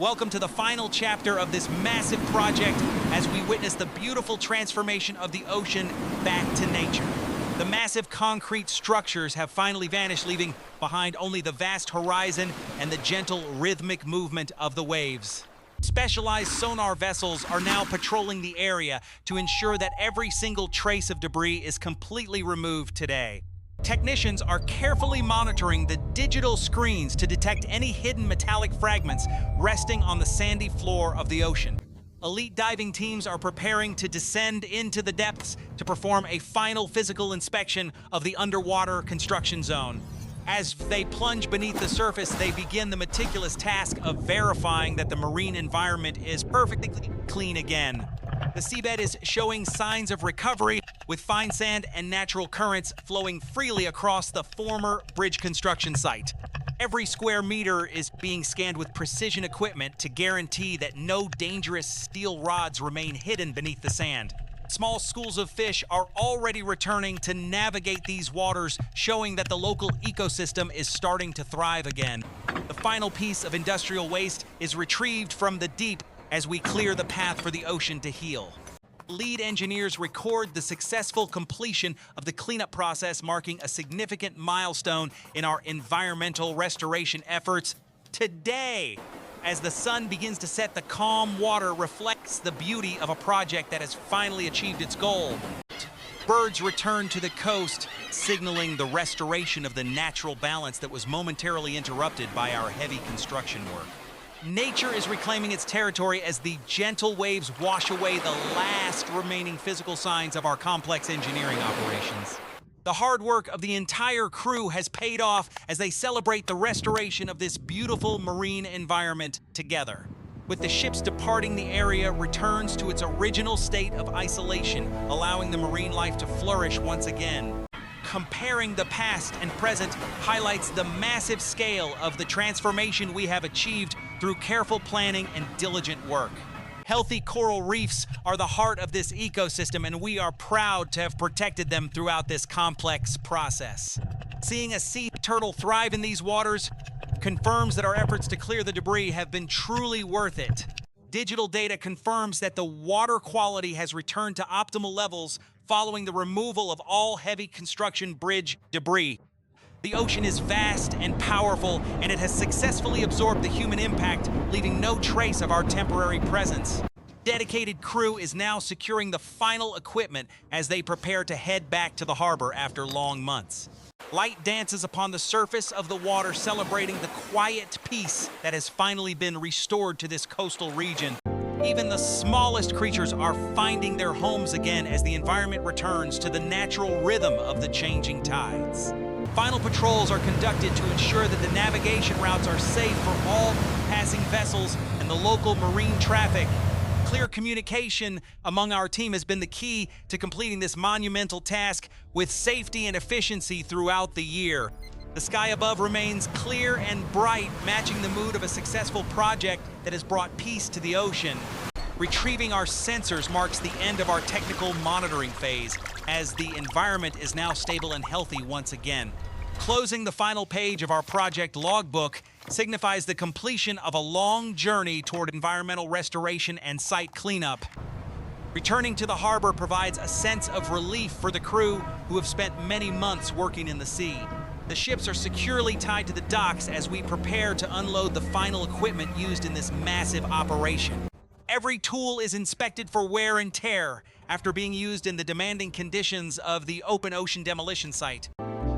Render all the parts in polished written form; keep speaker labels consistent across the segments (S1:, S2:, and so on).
S1: Welcome to the final chapter of this massive project as we witness the beautiful transformation of the ocean back to nature. The massive concrete structures have finally vanished, leaving behind only the vast horizon and the gentle rhythmic movement of the waves. Specialized sonar vessels are now patrolling the area to ensure that every single trace of debris is completely removed today. Technicians are carefully monitoring the digital screens to detect any hidden metallic fragments resting on the sandy floor of the ocean. Elite diving teams are preparing to descend into the depths to perform a final physical inspection of the underwater construction zone. As they plunge beneath the surface, they begin the meticulous task of verifying that the marine environment is perfectly clean again. The seabed is showing signs of recovery, with fine sand and natural currents flowing freely across the former bridge construction site. Every square meter is being scanned with precision equipment to guarantee that no dangerous steel rods remain hidden beneath the sand. Small schools of fish are already returning to navigate these waters, showing that the local ecosystem is starting to thrive again. The final piece of industrial waste is retrieved from the deep as we clear the path for the ocean to heal. Lead engineers record the successful completion of the cleanup process, marking a significant milestone in our environmental restoration efforts today. As the sun begins to set, the calm water reflects the beauty of a project that has finally achieved its goal. Birds return to the coast, signaling the restoration of the natural balance that was momentarily interrupted by our heavy construction work. Nature is reclaiming its territory as the gentle waves wash away the last remaining physical signs of our complex engineering operations. The hard work of the entire crew has paid off as they celebrate the restoration of this beautiful marine environment together. With the ships departing, the area returns to its original state of isolation, allowing the marine life to flourish once again. Comparing the past and present highlights the massive scale of the transformation we have achieved through careful planning and diligent work. Healthy coral reefs are the heart of this ecosystem, and we are proud to have protected them throughout this complex process. Seeing a sea turtle thrive in these waters confirms that our efforts to clear the debris have been truly worth it. Digital data confirms that the water quality has returned to optimal levels following the removal of all heavy construction bridge debris. The ocean is vast and powerful, and it has successfully absorbed the human impact, leaving no trace of our temporary presence. Dedicated crew is now securing the final equipment as they prepare to head back to the harbor after long months. Light dances upon the surface of the water, celebrating the quiet peace that has finally been restored to this coastal region. Even the smallest creatures are finding their homes again as the environment returns to the natural rhythm of the changing tides. Final patrols are conducted to ensure that the navigation routes are safe for all passing vessels and the local marine traffic. Clear communication among our team has been the key to completing this monumental task with safety and efficiency throughout the year. The sky above remains clear and bright, matching the mood of a successful project that has brought peace to the ocean. Retrieving our sensors marks the end of our technical monitoring phase, as the environment is now stable and healthy once again. Closing the final page of our project logbook signifies the completion of a long journey toward environmental restoration and site cleanup. Returning to the harbor provides a sense of relief for the crew who have spent many months working in the sea. The ships are securely tied to the docks as we prepare to unload the final equipment used in this massive operation. Every tool is inspected for wear and tear after being used in the demanding conditions of the open ocean demolition site.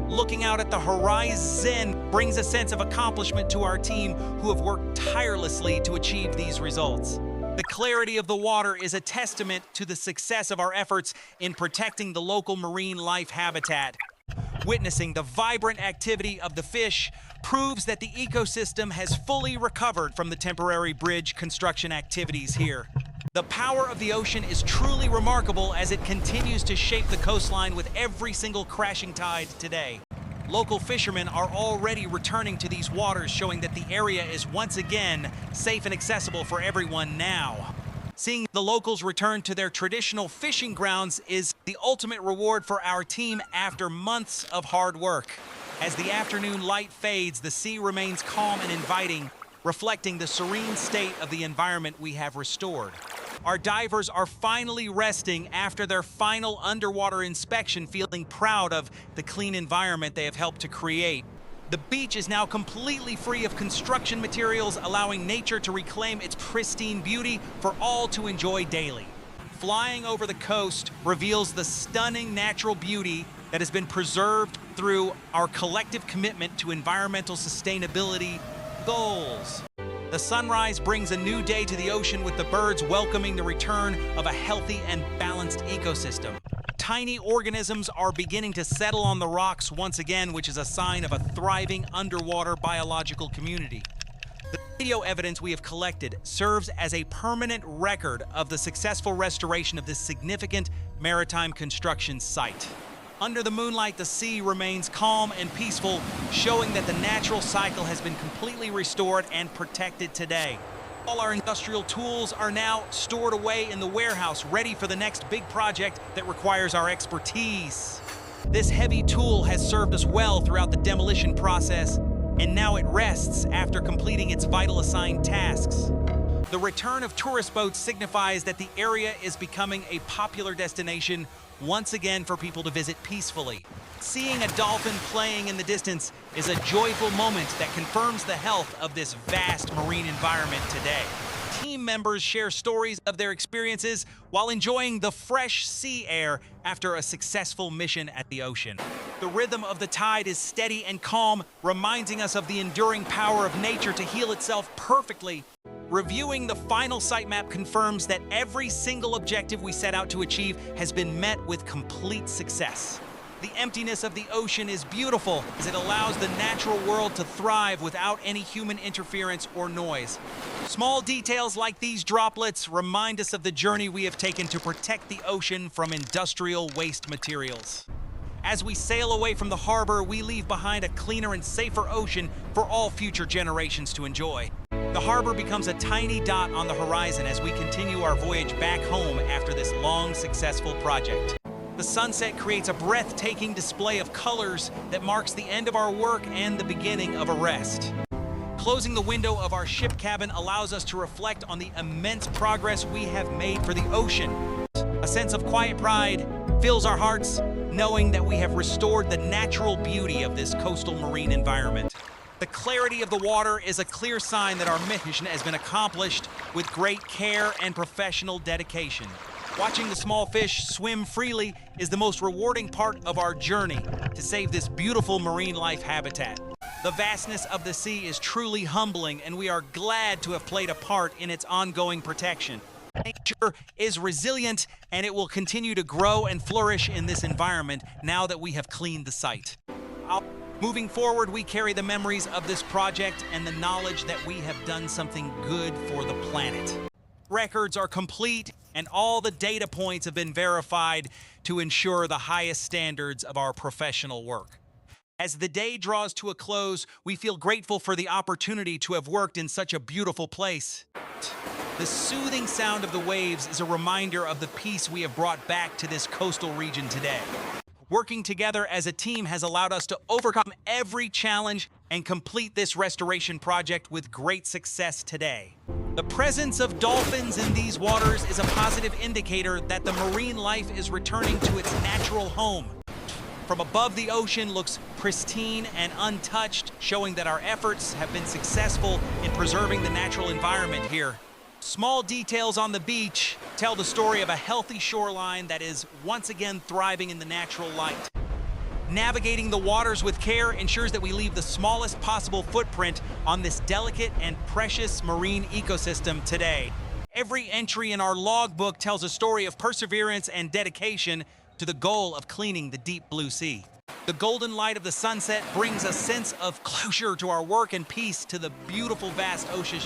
S1: Looking out at the horizon brings a sense of accomplishment to our team, who have worked tirelessly to achieve these results. The clarity of the water is a testament to the success of our efforts in protecting the local marine life habitat. Witnessing the vibrant activity of the fish proves that the ecosystem has fully recovered from the temporary bridge construction activities here. The power of the ocean is truly remarkable as it continues to shape the coastline with every single crashing tide today. Local fishermen are already returning to these waters, showing that the area is once again safe and accessible for everyone now. Seeing the locals return to their traditional fishing grounds is the ultimate reward for our team after months of hard work. As the afternoon light fades, the sea remains calm and inviting, reflecting the serene state of the environment we have restored. Our divers are finally resting after their final underwater inspection, feeling proud of the clean environment they have helped to create. The beach is now completely free of construction materials, allowing nature to reclaim its pristine beauty for all to enjoy daily. Flying over the coast reveals the stunning natural beauty that has been preserved through our collective commitment to environmental sustainability goals. The sunrise brings a new day to the ocean, with the birds welcoming the return of a healthy and balanced ecosystem. Tiny organisms are beginning to settle on the rocks once again, which is a sign of a thriving underwater biological community. The video evidence we have collected serves as a permanent record of the successful restoration of this significant maritime construction site. Under the moonlight, the sea remains calm and peaceful, showing that the natural cycle has been completely restored and protected today. All our industrial tools are now stored away in the warehouse, ready for the next big project that requires our expertise. This heavy tool has served us well throughout the demolition process, and now it rests after completing its vital assigned tasks. The return of tourist boats signifies that the area is becoming a popular destination once again for people to visit peacefully. Seeing a dolphin playing in the distance is a joyful moment that confirms the health of this vast marine environment today. Team members share stories of their experiences while enjoying the fresh sea air after a successful mission at the ocean. The rhythm of the tide is steady and calm, reminding us of the enduring power of nature to heal itself perfectly. Reviewing the final site map confirms that every single objective we set out to achieve has been met with complete success. The emptiness of the ocean is beautiful, as it allows the natural world to thrive without any human interference or noise. Small details like these droplets remind us of the journey we have taken to protect the ocean from industrial waste materials. As we sail away from the harbor, we leave behind a cleaner and safer ocean for all future generations to enjoy. The harbor becomes a tiny dot on the horizon as we continue our voyage back home after this long, successful project. The sunset creates a breathtaking display of colors that marks the end of our work and the beginning of a rest. Closing the window of our ship cabin allows us to reflect on the immense progress we have made for the ocean. A sense of quiet pride fills our hearts, knowing that we have restored the natural beauty of this coastal marine environment. The clarity of the water is a clear sign that our mission has been accomplished with great care and professional dedication. Watching the small fish swim freely is the most rewarding part of our journey to save this beautiful marine life habitat. The vastness of the sea is truly humbling, and we are glad to have played a part in its ongoing protection. Nature is resilient, and it will continue to grow and flourish in this environment now that we have cleaned the site. Moving forward, we carry the memories of this project and the knowledge that we have done something good for the planet. Records are complete, and all the data points have been verified to ensure the highest standards of our professional work. As the day draws to a close, we feel grateful for the opportunity to have worked in such a beautiful place. The soothing sound of the waves is a reminder of the peace we have brought back to this coastal region today. Working together as a team has allowed us to overcome every challenge and complete this restoration project with great success today. The presence of dolphins in these waters is a positive indicator that the marine life is returning to its natural home. From above, the ocean looks pristine and untouched, showing that our efforts have been successful in preserving the natural environment here. Small details on the beach tell the story of a healthy shoreline that is once again thriving in the natural light. Navigating the waters with care ensures that we leave the smallest possible footprint on this delicate and precious marine ecosystem today. Every entry in our logbook tells a story of perseverance and dedication to the goal of cleaning the deep blue sea. The golden light of the sunset brings a sense of closure to our work and peace to the beautiful vast ocean.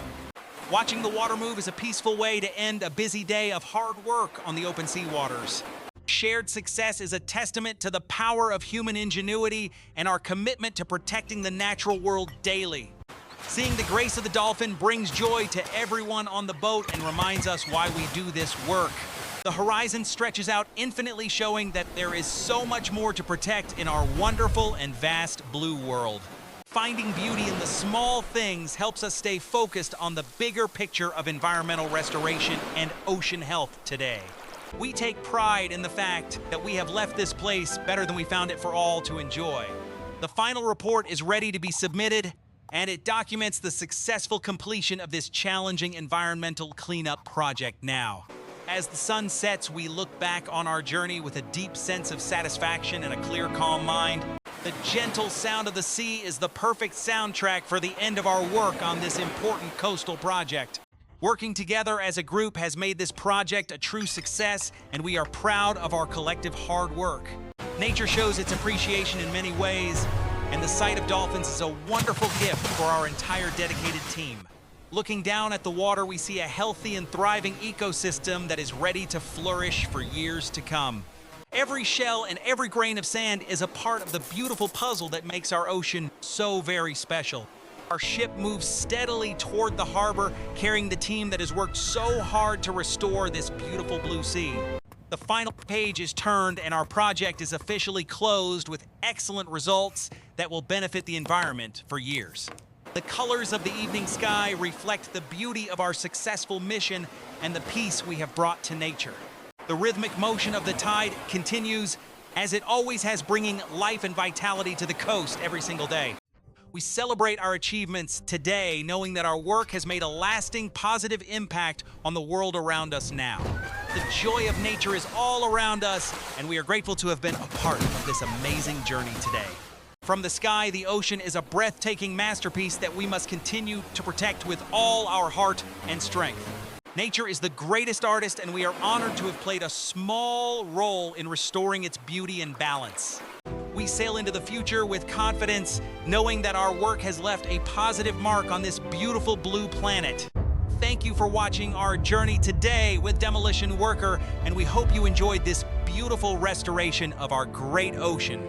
S1: Watching the water move is a peaceful way to end a busy day of hard work on the open sea waters. Shared success is a testament to the power of human ingenuity and our commitment to protecting the natural world daily. Seeing the grace of the dolphin brings joy to everyone on the boat and reminds us why we do this work. The horizon stretches out infinitely, showing that there is so much more to protect in our wonderful and vast blue world. finding beauty in the small things helps us stay focused on the bigger picture of environmental restoration and ocean health today. We take pride in the fact that we have left this place better than we found it for all to enjoy. The final report is ready to be submitted, and it documents the successful completion of this challenging environmental cleanup project now. As the sun sets, we look back on our journey with a deep sense of satisfaction and a clear, calm mind. The gentle sound of the sea is the perfect soundtrack for the end of our work on this important coastal project. Working together as a group has made this project a true success, and we are proud of our collective hard work. Nature shows its appreciation in many ways, and the sight of dolphins is a wonderful gift for our entire dedicated team. Looking down at the water, we see a healthy and thriving ecosystem that is ready to flourish for years to come. Every shell and every grain of sand is a part of the beautiful puzzle that makes our ocean so very special. Our ship moves steadily toward the harbor, carrying the team that has worked so hard to restore this beautiful blue sea. The final page is turned and our project is officially closed with excellent results that will benefit the environment for years. The colors of the evening sky reflect the beauty of our successful mission and the peace we have brought to nature. The rhythmic motion of the tide continues, as it always has, bringing life and vitality to the coast every single day. We celebrate our achievements today, knowing that our work has made a lasting positive impact on the world around us now. The joy of nature is all around us, and we are grateful to have been a part of this amazing journey today. From the sky, the ocean is a breathtaking masterpiece that we must continue to protect with all our heart and strength. Nature is the greatest artist, and we are honored to have played a small role in restoring its beauty and balance. We sail into the future with confidence, knowing that our work has left a positive mark on this beautiful blue planet. Thank you for watching our journey today with Demolition Worker, and we hope you enjoyed this beautiful restoration of our great ocean.